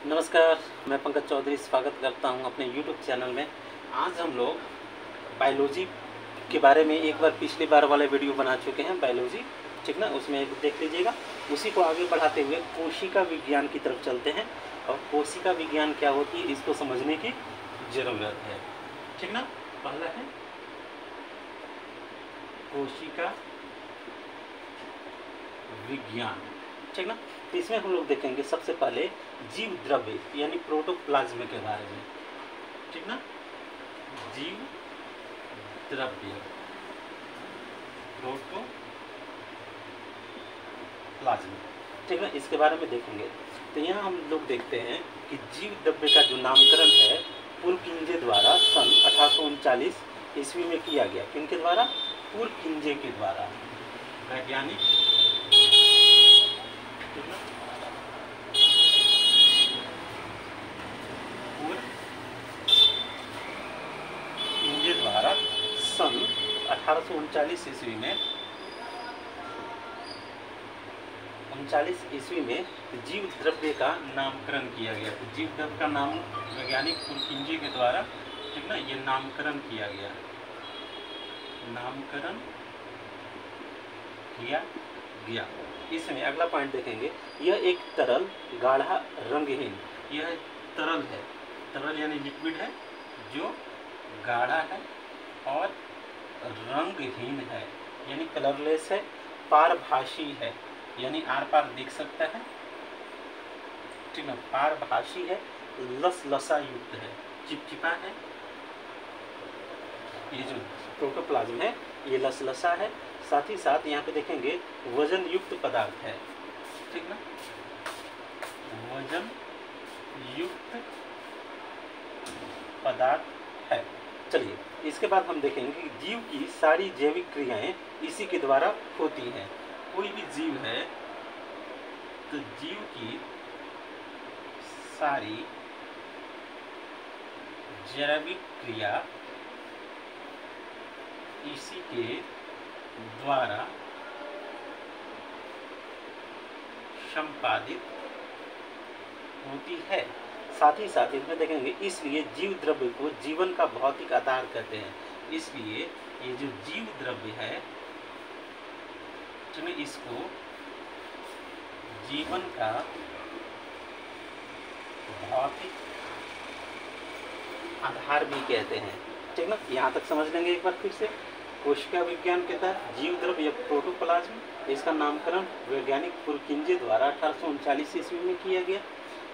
नमस्कार, मैं पंकज चौधरी स्वागत करता हूं अपने YouTube चैनल में। आज हम लोग बायोलॉजी के बारे में एक बार पिछली बार वाला वीडियो बना चुके हैं बायोलॉजी, ठीक ना, उसमें देख लीजिएगा। उसी को आगे बढ़ाते हुए कोशिका विज्ञान की तरफ चलते हैं और कोशिका विज्ञान क्या होती है इसको समझने की ज़रूरत है, ठीक ना। पहला है कोशिका विज्ञान, ठीक ना। तो इसमें हम लोग देखेंगे सबसे पहले जीव द्रव्य यानी प्रोटोप्लाज्म के बारे में, ठीक ना। जीव द्रव्य प्रोटोप्लाज्म, ठीक ना, इसके बारे में देखेंगे। तो यहाँ हम लोग देखते हैं कि जीव द्रव्य का जो नामकरण है पुरकिंजे द्वारा सन 1839 ईस्वी में किया गया। किनके द्वारा? पुरकिंजे के द्वारा, वैज्ञानिक, ठीक ना। पुरकिंजे द्वारा सन 1839 ईस्वी में 39 ईस्वी में जीव द्रव्य का नामकरण किया गया। तो जीव द्रव्य का नाम वैज्ञानिक पुरकिंजे के द्वारा, ठीक ना, ये नामकरण किया गया, नामकरण किया गया। इसमें अगला पॉइंट देखेंगे, यह एक तरल गाढ़ा रंगहीन, यह तरल है, तरल यानी लिक्विड है जो गाढ़ा है और रंगहीन है यानी कलरलेस है, पारभासी है यानी आर पार देख सकता है, ठीक है, पारभासी है, लसलसा युक्त है, चिपचिपा है। ये जो प्रोटोप्लाज्म है ये लसलसा है, साथ ही साथ यहाँ पे देखेंगे वजन युक्त पदार्थ है, ठीक ना, वजन युक्त पदार्थ है। चलिए इसके बाद हम देखेंगे कि जीव की सारी जैविक क्रियाएं इसी के द्वारा होती हैं। कोई भी जीव है तो जीव की सारी जैविक क्रिया इसी के द्वारा संपादित होती है। साथ ही साथ इसमें देखेंगे इसलिए जीव द्रव्य को जीवन का भौतिक आधार कहते हैं। इसलिए ये जो जीव द्रव्य है इसको जीवन का भौतिक आधार भी कहते हैं, ठीक ना। यहाँ तक समझ लेंगे एक बार फिर से। कोशिका विज्ञान के तहत जीव द्रव्य या प्रोटोप्लाज्म, इसका नामकरण वैज्ञानिक पुरकिंजे द्वारा 1839 ईस्वी में किया गया।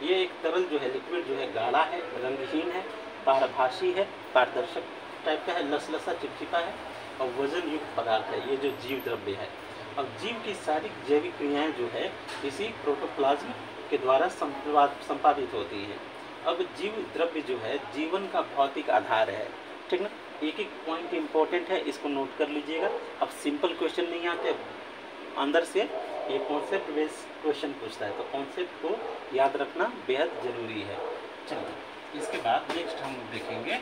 ये एक तरल जो है, लिक्विड जो है, गाढ़ा है, रंगहीन है, पारभासी है, पारदर्शक टाइप का है, लसलसा चिपचिपा है और वजन युक्त पदार्थ है, ये जो जीव द्रव्य है। और जीव की सारी जैविक क्रियाएं जो है इसी प्रोटोप्लाज्म के द्वारा संपादित होती हैं। अब जीव द्रव्य जो है जीवन का भौतिक आधार है, ठीक ना। एक एक पॉइंट इंपॉर्टेंट है, इसको नोट कर लीजिएगा। अब सिंपल क्वेश्चन नहीं आते, अंदर से ये कॉन्सेप्ट बेस्ड क्वेश्चन पूछता है, तो कॉन्सेप्ट को याद रखना बेहद जरूरी है। चलिए इसके बाद नेक्स्ट हम देखेंगे,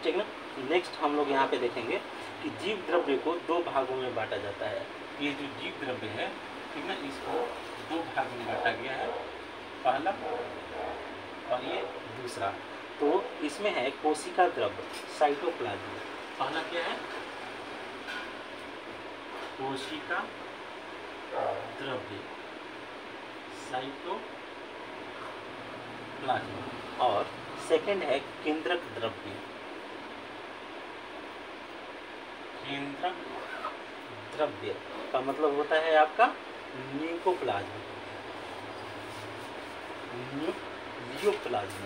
ठीक ना। नेक्स्ट हम लोग यहाँ पे देखेंगे कि जीव द्रव्य को दो भागों में बांटा जाता है। ये जो जीव द्रव्य है, ठीक ना, इसको दो भाग में बांटा गया है, पहला और ये दूसरा। तो इसमें है कोशिका द्रव्य, साइटोप्लाज्म। पहला क्या है? कोशिका द्रव्य, साइटोप्लाज्म। और सेकंड है केंद्रक द्रव्य, केंद्रक द्रव्य का मतलब होता है आपका न्यूक्लियोप्लाज्म, न्यूक्लियोप्लाज्म,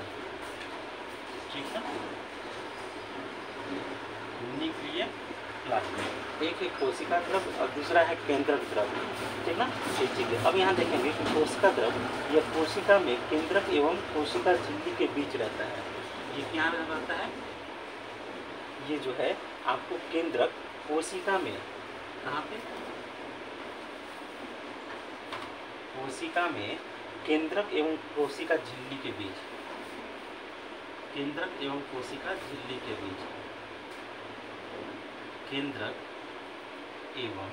ठीक है, न्यूक्लियोप्लाज्म। एक है कोशिका द्रव्य और दूसरा है केंद्रक द्रव्य, ठीक ना। ठीक है। अब यहाँ देखेंगे कि कोशिका द्रव्य यह कोशिका में केंद्रक एवं कोशिका झिल्ली के बीच रहता है। ये क्या रहता है? ये जो है आपको केंद्रक कोशिका में, कहाँ पे? कोशिका में केंद्रक एवं कोशिका झिल्ली के बीच, केंद्रक एवं कोशिका झिल्ली के बीच, केंद्रक एवं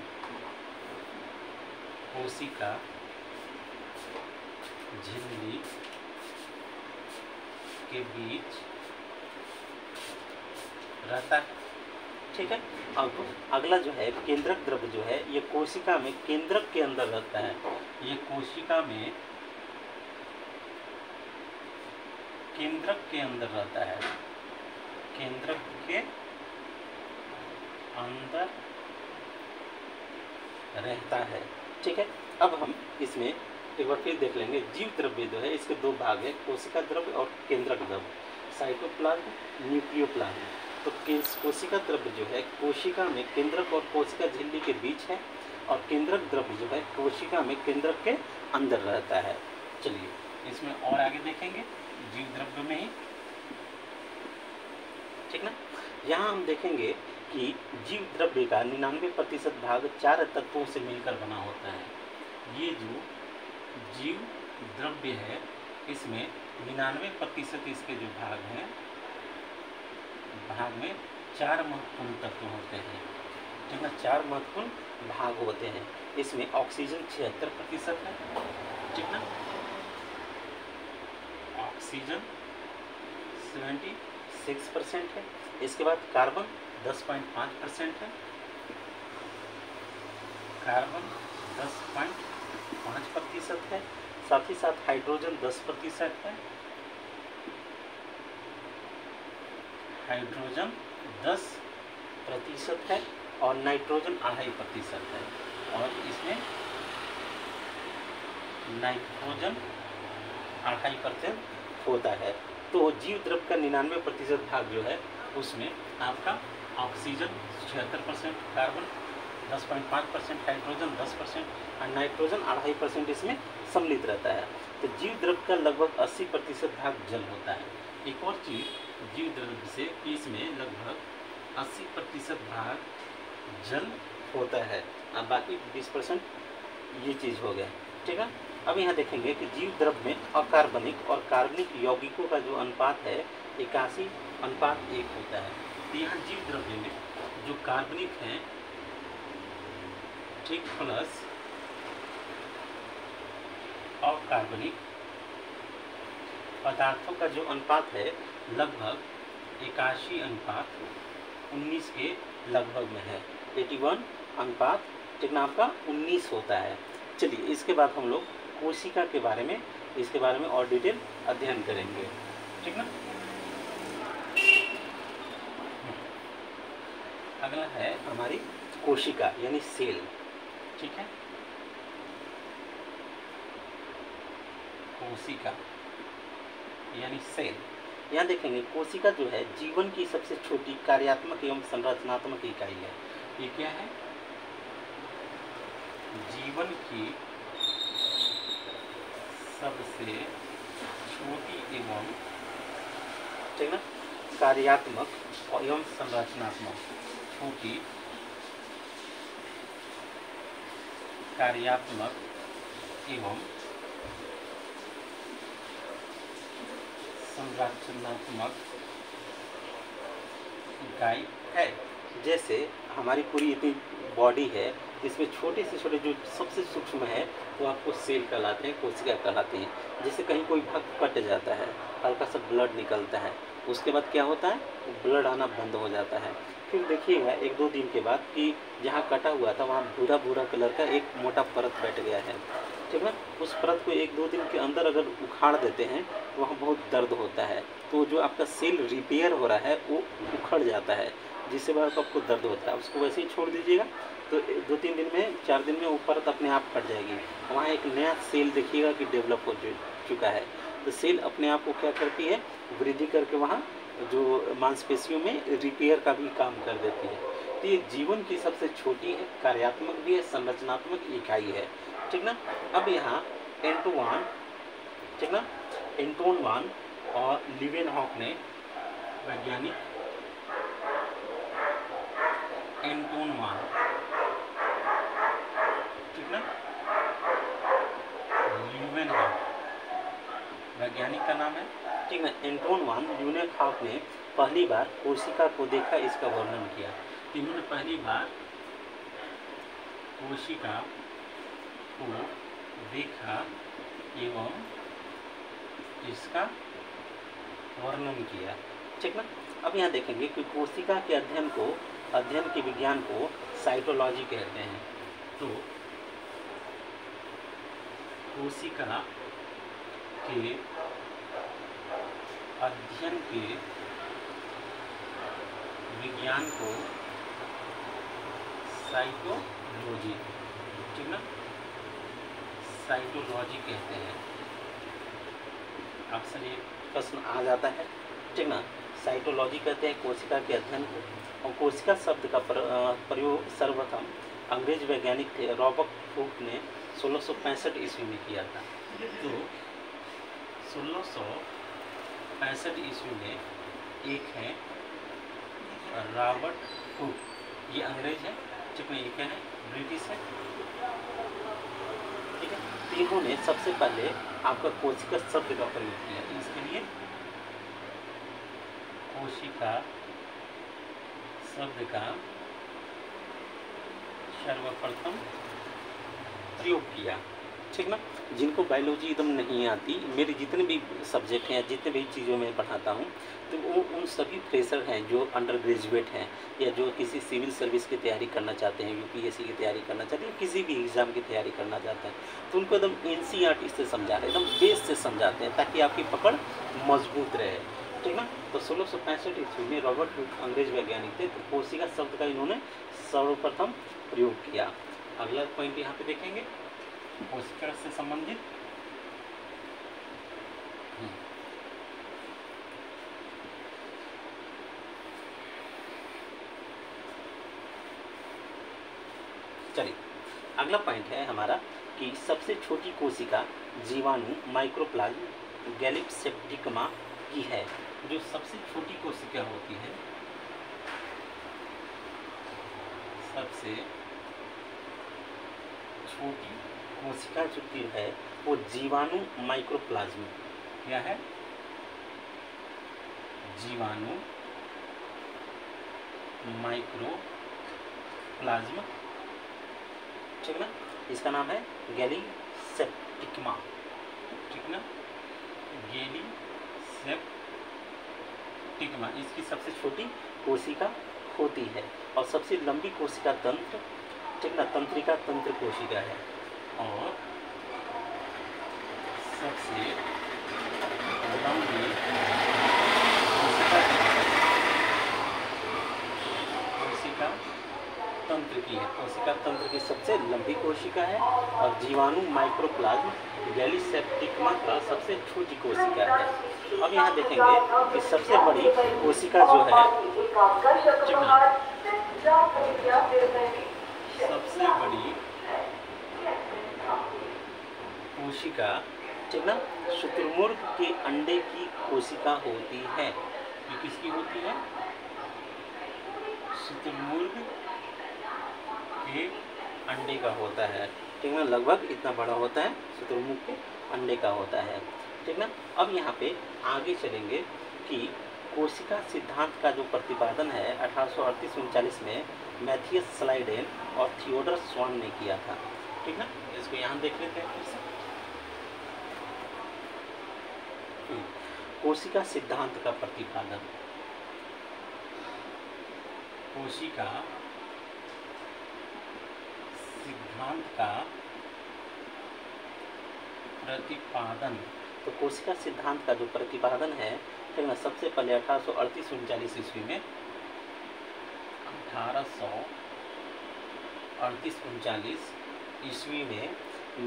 कोशिका झिल्ली के बीच रहता है। ठीक है। अब अगला जो है केंद्रक द्रव्य जो है ये कोशिका में केंद्रक के अंदर रहता है। ये कोशिका में केंद्रक के अंदर रहता है, केंद्रक के अंदर रहता है। ठीक है। अब हम इसमें एक बार फिर देख लेंगे। जीव द्रव्य जो है इसके दो भाग है, कोशिका द्रव्य और केंद्रक द्रव्य, साइटोप्लाज्म, न्यूक्लियोप्लाज्म। तो कोशिका द्रव्य जो है कोशिका में केंद्रक और कोशिका झिल्ली के बीच है, और केंद्रक द्रव्य जो है कोशिका में केंद्रक के अंदर रहता है। चलिए इसमें और आगे देखेंगे जीव द्रव्य में ही। ठीक ना। यहाँ हम देखेंगे कि जीव द्रव्य का 99% भाग 4 तत्वों से मिलकर बना होता है। ये जो जीव द्रव्य है इसमें 99% इसके जो भाग हैं, भाग में 4 महत्वपूर्ण तत्व होते हैं। ठीक है। 4 महत्वपूर्ण भाग होते हैं। इसमें ऑक्सीजन 76% है। ठीक ना। ऑक्सीजन 76% है। इसके बाद कार्बन 10.5% है, कार्बन 10.5% है। साथ ही साथ हाइड्रोजन 10% है, हाइड्रोजन 10% है, और नाइट्रोजन 2.5% है, और इसमें नाइट्रोजन 2.5% होता है। तो जीव द्रव्य का 99% भाग जो है उसमें आपका ऑक्सीजन 76%, कार्बन 10.5%, हाइड्रोजन 10% और नाइट्रोजन 2.5% इसमें सम्मिलित रहता है। तो जीव द्रव्य का लगभग 80% भाग जल होता है। एक और चीज़ जीव द्रव्य से कि इसमें लगभग 80% भाग जल होता है, और बाकी 20% ये चीज़ हो गया। ठीक है। अब यहाँ देखेंगे कि जीव द्रव्य में अकार्बनिक और कार्बनिक यौगिकों का जो अनुपात है 81:1 होता है। तो यहाँ जीव द्रव्य में जो कार्बनिक हैं, ठीक, प्लस अकार्बनिक पदार्थों का जो अनुपात है लगभग 81:19 के लगभग में है। 81:, ठीक ना, आपका 19 होता है। चलिए इसके बाद हम लोग कोशिका के बारे में, इसके बारे में और डिटेल अध्ययन करेंगे। ठीक ना। अगला है हमारी कोशिका यानी सेल। ठीक है। कोशिका यानी सेल। यहाँ देखेंगे कोशिका जो है जीवन की सबसे छोटी कार्यात्मक एवं संरचनात्मक इकाई है। ये क्या है? जीवन की सबसे छोटी एवं, ठीक ना, कार्यात्मक एवं संरचनात्मक, छोटी कार्यात्मक एवं संरचनात्मक इकाई है। जैसे हमारी पूरी इतनी बॉडी है, इसमें छोटे से छोटे जो सबसे सूक्ष्म है वो आपको सेल कहलाते हैं, कोशिका कहलाते हैं। जैसे कहीं कोई भाग कट जाता है, हल्का सा ब्लड निकलता है, उसके बाद क्या होता है, ब्लड आना बंद हो जाता है। फिर देखिएगा 1-2 दिन के बाद कि जहाँ कटा हुआ था वहाँ भूरा भूरा कलर का एक मोटा परत बैठ गया है। ठीक है। उस परत को 1-2 दिन के अंदर अगर उखाड़ देते हैं तो वहाँ बहुत दर्द होता है। तो जो आपका सेल रिपेयर हो रहा है वो उखड़ जाता है, जिससे बाद आपको दर्द होता है। उसको वैसे ही छोड़ दीजिएगा तो 2-3 दिन में, 4 दिन में वो परत अपने आप कट जाएगी। वहाँ एक नया सेल देखिएगा कि डेवलप हो चुका है। तो सेल अपने आप को क्या करती है, वृद्धि करके वहाँ जो मांसपेशियों में रिपेयर का भी काम कर देती है। तो ये जीवन की सबसे छोटी है, कार्यात्मक भी है, संरचनात्मक इकाई है। ठीक ना। अब यहाँ एंटोवान, ठीक ना, एंटोन और लीवेनहॉक ने, वैज्ञानिक एंटोन, ठीक ना, लीवेनहॉक वैज्ञानिक का नाम है। ठीक है। एंटोन लीवेनहॉक ने पहली बार कोशिका को देखा, इसका वर्णन किया। इन्होंने पहली बार कोशिका को देखा एवं इसका वर्णन किया। ठीक ना। अब यहाँ देखेंगे कि कोशिका के अध्ययन के विज्ञान को साइटोलॉजी कहते हैं। तो कोशिका के अध्ययन के विज्ञान को साइटोलॉजी, ठीक ना, साइटोलॉजी कहते हैं। अक्सर ये प्रश्न आ जाता है, ठीक ना। साइटोलॉजी कहते हैं कोशिका के अध्ययन को, और कोशिका शब्द का प्रयोग सर्वप्रथम अंग्रेज वैज्ञानिक थे रॉबर्ट हुक ने 1665 ईस्वी में किया था। तो 1665 ईस्वी में एक है रॉबर्ट हुक, ये अंग्रेज है, ठीक है, ये क्या है, ब्रिटिश है, ठीक है। तो इन्होंने सबसे पहले आपका कोशिका शब्द का प्रयोग किया। इसके लिए कोशिका शब्द का सर्वप्रथम प्रयोग किया, ठीक ना। जिनको बायोलॉजी एकदम नहीं आती, मेरे जितने भी सब्जेक्ट हैं, जितने भी चीज़ों में पढ़ाता हूँ, तो वो उन सभी फ्रेशर हैं जो अंडर ग्रेजुएट हैं या जो किसी सिविल सर्विस की तैयारी करना चाहते हैं, यूपीएससी की तैयारी करना चाहते हैं, किसी भी एग्ज़ाम की तैयारी करना चाहते हैं, तो उनको एकदम एनसीईआरटी से समझा रहे हैं, एकदम बेस से समझाते हैं, ताकि आपकी पकड़ मजबूत रहे, ठीक ना। तो 1665 ईस्वी में रॉबर्ट हुक अंग्रेज वैज्ञानिक थे, तो कोशिका शब्द का इन्होंने सर्वप्रथम प्रयोग किया। अगला पॉइंट यहाँ पे देखेंगे कोशिका से संबंधित। चलिए अगला पॉइंट है हमारा कि सबसे छोटी कोशिका जीवाणु माइक्रोप्लाज्म गैलिप्सेप्टिकमा की है। जो सबसे छोटी कोशिका होती है, सबसे छोटी कोशिका जो है वो जीवाणु माइक्रोप्लाज्म, क्या है, जीवाणु माइक्रोप्लाज्म, ठीक ना। इसका नाम है गैलिसेप्टिकमा, ठीक ना, गैलिसेप्टिकमा। इसकी सबसे छोटी कोशिका होती है और सबसे लंबी कोशिका तंत्र, ठीक ना, तंत्रिका तंत्र कोशिका है, और सबसे लंबी कोशिका तंत्र की है। कोशिका तंत्र की सबसे लंबी कोशिका है और जीवाणु माइक्रोप्लाज्म गैलिसेप्टिकमा का सबसे छोटी कोशिका है। अब यहाँ देखेंगे कि सबसे बड़ी कोशिका जो है, सबसे बड़ी कोशिका, ठीक ना, शुतुरमुर्ग के अंडे की कोशिका होती है। ये किसकी होती है, शुतुरमुर्ग के अंडे का होता है, ठीक ना, लगभग इतना बड़ा होता है, शुतुरमुर्ग के अंडे का होता है, ठीक ना। अब यहाँ पे आगे चलेंगे कि कोशिका सिद्धांत का जो प्रतिपादन है 1838-39 में मैथियस स्लाइडेन और थियोडर स्वान ने किया था, ठीक ना। इसको यहाँ देख लेते हैं फिर से। कोशिका सिद्धांत का प्रतिपादन, कोशिका सिद्धांत का प्रतिपादन। तो कोशिका सिद्धांत का जो प्रतिपादन है, ठीक ना, सबसे पहले 1838-39 ईस्वी में, 1838-39 ईस्वी में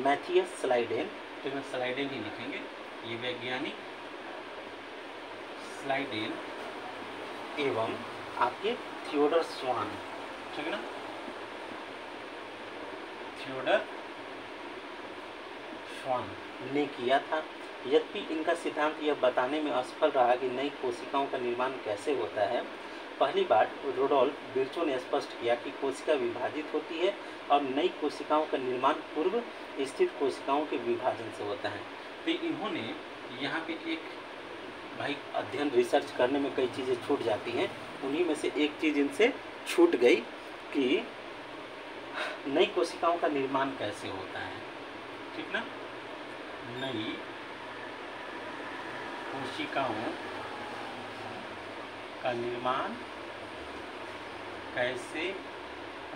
मैथियस स्लाइडेन, ठीक ना, स्लाइडेन ही लिखेंगे, ये वैज्ञानिक स्लाइडेन एवं आपके थियोडर स्वान, ठीक है ना, थियोडर स्वान ने किया था। यद्यपि इनका सिद्धांत यह बताने में असफल रहा कि नई कोशिकाओं का निर्माण कैसे होता है। पहली बार रुडोल्फ विर्चो ने स्पष्ट किया कि कोशिका विभाजित होती है और नई कोशिकाओं का निर्माण पूर्व स्थित कोशिकाओं के विभाजन से होता है। तो इन्होंने यहाँ पे एक भाई अध्ययन रिसर्च करने में कई चीज़ें छूट जाती हैं, उन्हीं में से एक चीज़ इनसे छूट गई कि नई कोशिकाओं का निर्माण कैसे होता है, ठीक ना, नई कोशिकाओं का निर्माण कैसे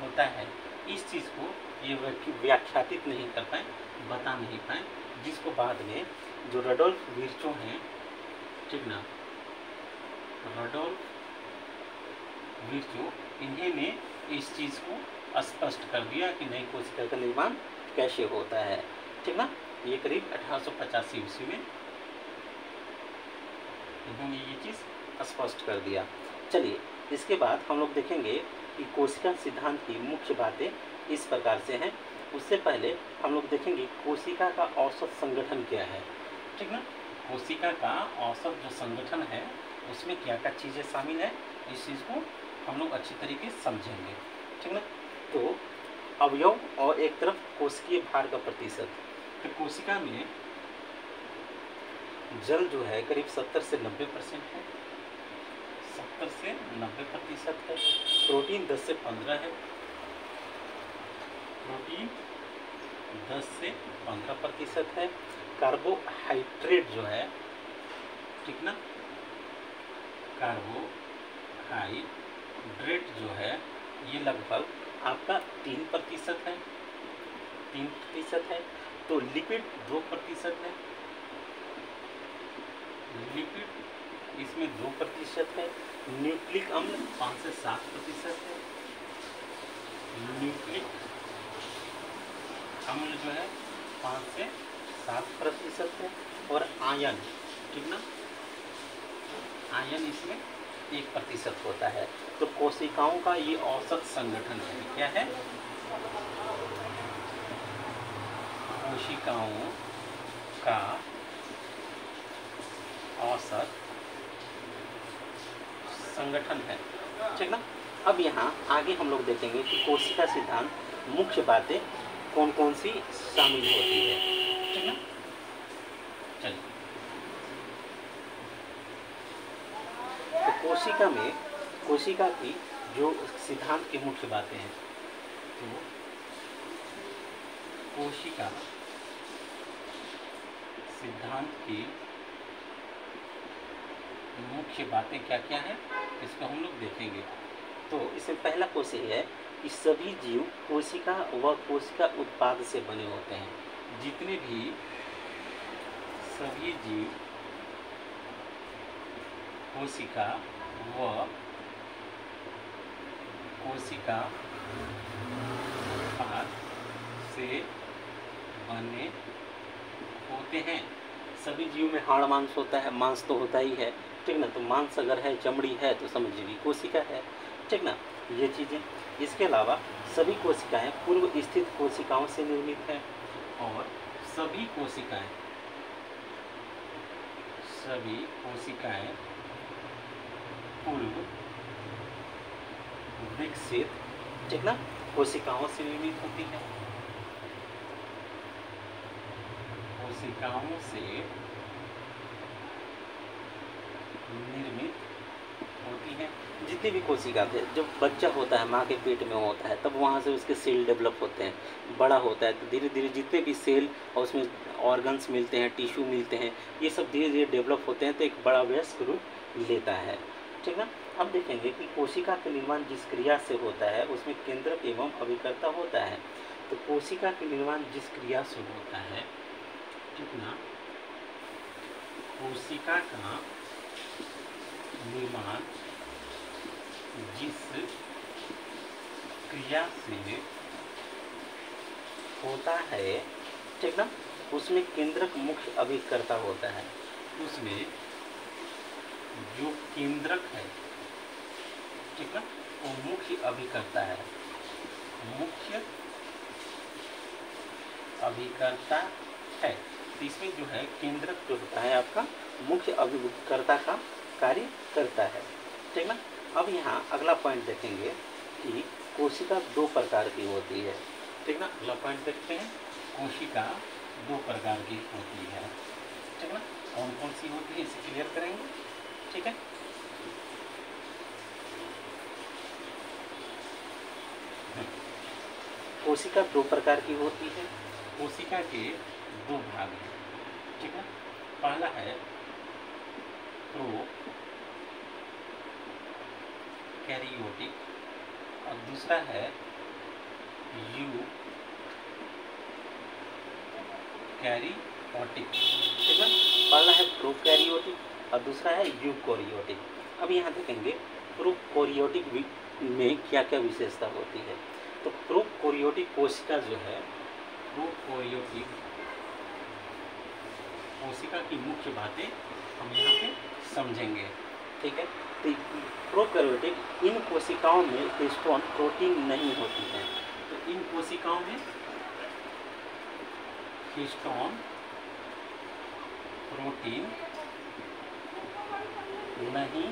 होता है, इस चीज़ को ये व्याख्यातित नहीं कर पाए, बता नहीं पाए, जिसको बाद में जो रडोल्फ विर्चो हैं, ठीक ना, रडोल्फ विर्चो, इन्हीं ने इस चीज़ को स्पष्ट कर दिया कि नई कोशिका का निर्माण कैसे होता है, ठीक ना। ये करीब 1885 ईस्वी में इन्होंने ये चीज़ स्पष्ट कर दिया। चलिए इसके बाद हम लोग देखेंगे कि कोशिका सिद्धांत की मुख्य बातें इस प्रकार से हैं। उससे पहले हम लोग देखेंगे कोशिका का औसत संगठन क्या है, ठीक ना। कोशिका का औसत जो संगठन है उसमें क्या क्या चीज़ें शामिल है, इस चीज़ को हम लोग अच्छी तरीके से समझेंगे, ठीक ना। तो अवयव और एक तरफ कोशिकीय भार का प्रतिशत, तो कोशिका में जल जो है करीब 70 से 90% है, 70 से 90% है। प्रोटीन 10 से 15 है, प्रोटीन 10 से 15% है। कार्बोहाइड्रेट जो है, ठीक ना, कार्बोहाइड्रेट जो है ये लगभग आपका 3% है, 3% है। तो लिपिड 2% है, लिपिड इसमें 2% है। न्यूक्लिक अम्ल 5 से 7% है, न्यूक्लिक अम्ल जो है 5 से 7% है। और आयन, ठीक ना, आयन इसमें 1% होता है। तो कोशिकाओं का ये औसत संगठन है, क्या है, कोशिकाओं का औसत संगठन है, ठीक ना। अब यहाँ आगे हम लोग देखेंगे कि कोशिका सिद्धांत मुख्य बातें कौन कौन सी शामिल होती है, ठीक ना। चलिए, तो कोशिका में कोशिका की जो सिद्धांत की मुख्य बातें हैं, तो कोशिका सिद्धांत की मुख्य बातें क्या क्या हैं, इसको हम लोग देखेंगे। तो इसमें पहला क्वेश्चन है कि सभी जीव कोशिका व कोशिका उत्पाद से बने होते हैं। जितने भी सभी जीव कोशिका व कोशिका उत्पाद से बने होते हैं। सभी जीव में हाड़ मांस होता है, मांस तो होता ही है, ठीक ना। तो मांस अगर है, चमड़ी है, तो समझिए कोशिका है, ठीक ना, ये चीज़ें। इसके अलावा सभी कोशिकाएं पूर्व स्थित कोशिकाओं से निर्मित है, और सभी कोशिकाएं पूर्व विकसित, ठीक ना, कोशिकाओं से निर्मित होती है, कोशिकाओं से निर्मित होती है। जितनी भी कोशिका थे, जब बच्चा होता है माँ के पेट में होता है, तब वहाँ से उसके सेल डेवलप होते हैं, बड़ा होता है, तो धीरे धीरे जितने भी सेल और उसमें ऑर्गन्स मिलते हैं, टिश्यू मिलते हैं, ये सब धीरे धीरे डेवलप होते हैं, तो एक बड़ा वयस्क रूप लेता है, ठीक ना। अब देखेंगे कि कोशिका का निर्माण जिस क्रिया से होता है उसमें केंद्रक एवं अभिकर्ता होता है। तो कोशिका के निर्माण जिस क्रिया से होता है, ठीक ना, कोशिका का निर्माण जिस क्रिया से होता है, ठीक ना, उसमें केंद्रक मुख्य अभिकर्ता होता है। उसमें जो केंद्रक है, ठीक ना, वो मुख्य अभिकर्ता है, मुख्य अभिकर्ता है। तो इसमें जो है केंद्रक जो होता है आपका मुख्य अभिकर्ता का कार्य करता है, ठीक ना। अब यहाँ अगला पॉइंट देखेंगे कि कोशिका 2 प्रकार की होती है, ठीक ना। अगला पॉइंट देखते हैं, कोशिका 2 प्रकार की होती है, ठीक ना। कौन कौन सी होती है इसे क्लियर करेंगे, ठीक है। कोशिका 2 प्रकार की होती है। कोशिका के 2 भाग हैं, ठीक है। पहला है प्रोकैरियोटिक और दूसरा है यूकैरियोटिक। ठीक है, पहला है प्रोकैरियोटिक और दूसरा है यूकैरियोटिक। अब यहाँ देखेंगे प्रोकैरियोटिक में क्या क्या विशेषता होती है। तो प्रोकैरियोटिक कोशिका जो है, प्रोकैरियोटिक कोशिका की मुख्य बातें हम यहाँ पे समझेंगे। ठीक है, तो प्रोकैरियोटिक इन कोशिकाओं में हिस्टोन प्रोटीन नहीं होती है। तो इन कोशिकाओं में हिस्टोन प्रोटीन नहीं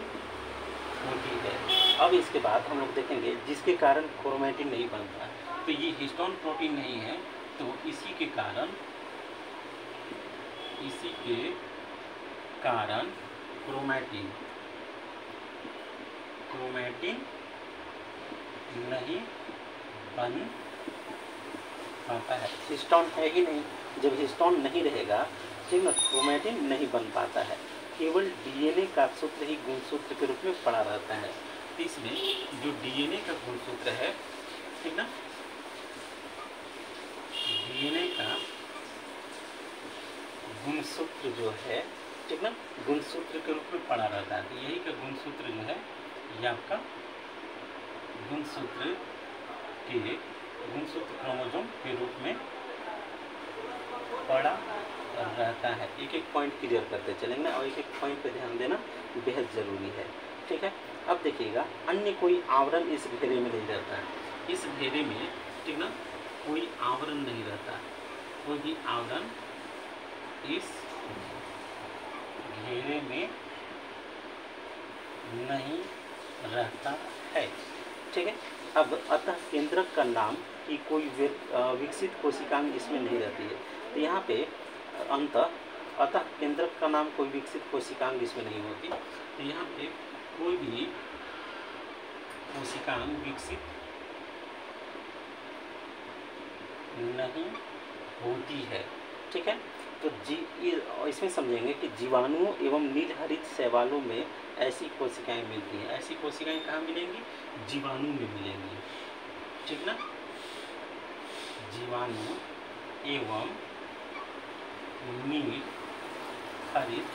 होती है। अब इसके बाद हम लोग देखेंगे जिसके कारण क्रोमैटिन नहीं बनता। तो ये हिस्टोन प्रोटीन नहीं है, तो इसी के कारण क्रोमैटिन नहीं बन पाता है। हिस्टोन है ही नहीं, जब हिस्टोन नहीं रहेगा ठीक ना, क्रोमैटिन नहीं बन पाता है। केवल डीएनए का सूत्र ही गुणसूत्र के रूप में पड़ा रहता है। तो इसमें जो डीएनए का गुणसूत्र है, ठीक ना, डीएनए का गुणसूत्र जो है, ठीक ना, गुणसूत्र के रूप में पड़ा रहता है। तो यही का गुणसूत्र जो है ये आपका गुणसूत्र क्रोमोसोम के रूप में पड़ा रहता है। एक एक पॉइंट क्लियर करते चलेंगे और एक एक पॉइंट पे ध्यान देना बेहद ज़रूरी है। ठीक है, अब देखिएगा अन्य कोई आवरण इस घेरे में नहीं रहता है। इस घेरे में ठीक ना कोई आवरण नहीं रहता, कोई भी आवरण इस घेरे में नहीं रहता है। ठीक है, अब अतः केंद्रक का नाम की कोई विकसित कोशिकांग इसमें नहीं रहती है। तो यहाँ पे अतः केंद्रक का नाम कोई विकसित कोशिकांग इसमें नहीं होती। तो यहाँ पे कोई भी कोशिकांग विकसित नहीं होती है। ठीक है, तो इसमें समझेंगे कि जीवाणुओं एवं नीलहरित शैवालों में ऐसी कोशिकाएं मिलती हैं। ऐसी कोशिकाएं कहाँ मिलेंगी? जीवाणु में मिलेंगी। ठीक ना, जीवाणु एवं नीलहरित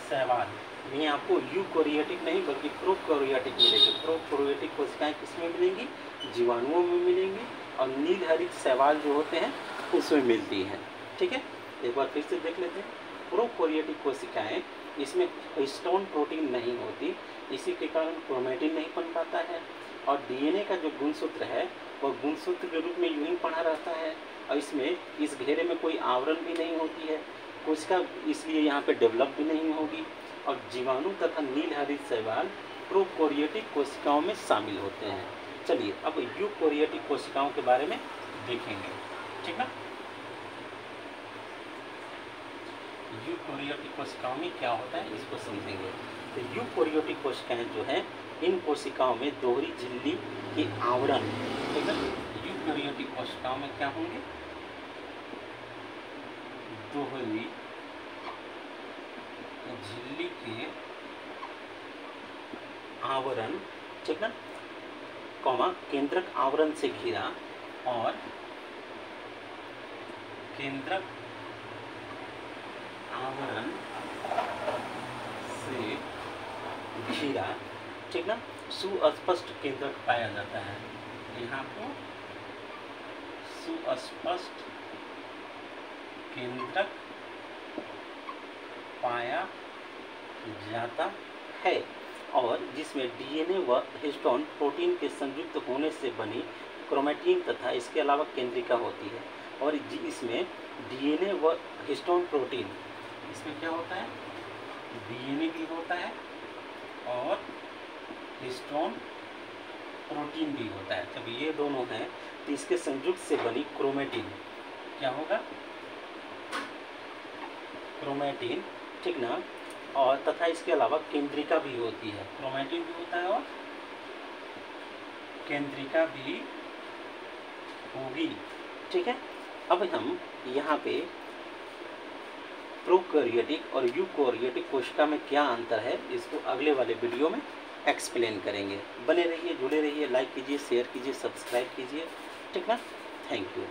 शैवाल में आपको यूकैरियोटिक नहीं बल्कि प्रोकैरियोटिक मिलेगी। प्रोकैरियोटिक कोशिकाएं किसमें मिलेंगी? जीवाणुओं में मिलेंगी और नीलहरित शैवाल जो होते हैं उसमें मिलती हैं। ठीक है, एक बार फिर से देख लेते हैं। प्रोकैरियोटिक कोशिकाएं इसमें हिस्टोन प्रोटीन नहीं होती, इसी के कारण क्रोमैटिन नहीं बन पाता है और डीएनए का जो गुणसूत्र है वह गुणसूत्र के रूप में यूं ही पड़ा रहता है और इसमें इस घेरे में कोई आवरण भी नहीं होती है। कोशिका इसलिए यहाँ पे डेवलप भी नहीं होगी और जीवाणु तथा नीलहरित शैवाल प्रोकैरियोटिक कोशिकाओं में शामिल होते हैं। चलिए अब यूकैरियोटिक कोशिकाओं के बारे में देखेंगे। ठीक ना, यूकैरियोटिक कोशिकाओं में क्या होता है इसको समझेंगे। तो यूकैरियोटिक कोशिकाएं जो है इन कोशिकाओं में दोहरी झिल्ली के आवरण, ठीक है, यूकैरियोटिक कोशिकाओं में क्या होंगे? दोहरी झिल्ली के आवरण, ठीक ना, कॉमा केंद्रक आवरण से घिरा और केंद्रक आवरण से घिरा, ठीक ना, सुस्पष्ट केंद्रक पाया जाता है। यहाँ को सुस्पष्ट केंद्रक पाया जाता है और जिसमें डीएनए व हिस्टोन प्रोटीन के संयुक्त होने से बनी क्रोमैटिन तथा इसके अलावा केंद्रिका होती है। और इसमें डीएनए व हिस्टोन प्रोटीन, इसमें क्या होता है? डीएनए भी होता है और हिस्टोन प्रोटीन भी होता है। जब ये दोनों हैं तो इसके संयुक्त से बनी क्रोमैटिन क्या होगा? क्रोमैटिन, ठीक ना, और तथा इसके अलावा केंद्रिका भी होती है। क्रोमैटिन भी होता है और केंद्रिका भी होगी। ठीक है, अब हम यहाँ पे प्रोकैरियोटिक और यूकैरियोटिक कोशिका में क्या अंतर है, इसको अगले वाले वीडियो में एक्सप्लेन करेंगे। बने रहिए, जुड़े रहिए, लाइक कीजिए, शेयर कीजिए, सब्सक्राइब कीजिए, ठीक ना। Thank you.